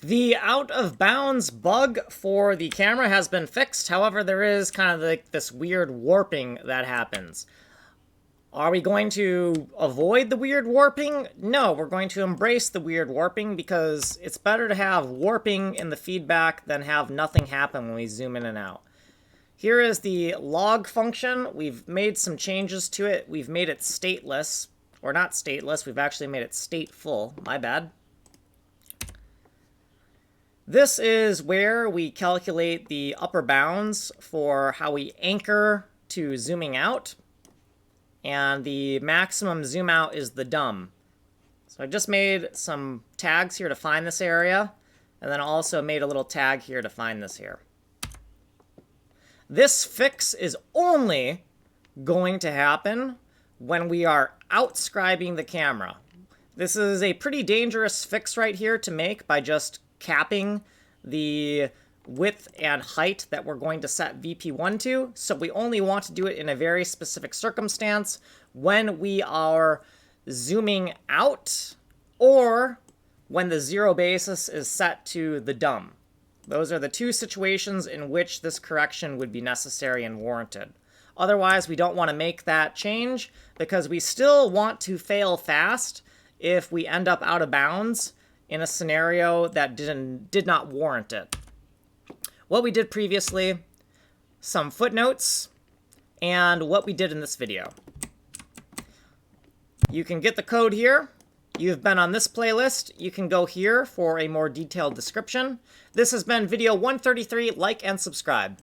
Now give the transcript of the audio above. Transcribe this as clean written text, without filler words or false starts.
The out of bounds bug for the camera has been fixed. However, there is kind of like this weird warping that happens. Are we going to avoid the weird warping? No, we're going to embrace the weird warping because it's better to have warping in the feedback than have nothing happen when we zoom in and out. Here is the log function. We've made some changes to it. We've made it stateless, or not stateless, we've actually made it stateful, my bad. This is where we calculate the upper bounds for how we anchor to zooming out. And the maximum zoom out is the DUM. So I just made some tags here to find this area, and then also made a little tag here to find this here. This fix is only going to happen when we are outscribing the camera. This is a pretty dangerous fix right here to make by just capping the width and height that we're going to set VP1 to. So we only want to do it in a very specific circumstance when we are zooming out or when the zero basis is set to the DUM. Those are the two situations in which this correction would be necessary and warranted. Otherwise, we don't want to make that change because we still want to fail fast if we end up out of bounds in a scenario that did not warrant it. What we did previously, some footnotes, and what we did in this video. You can get the code here. You've been on this playlist. You can go here for a more detailed description. This has been video 133. Like and subscribe.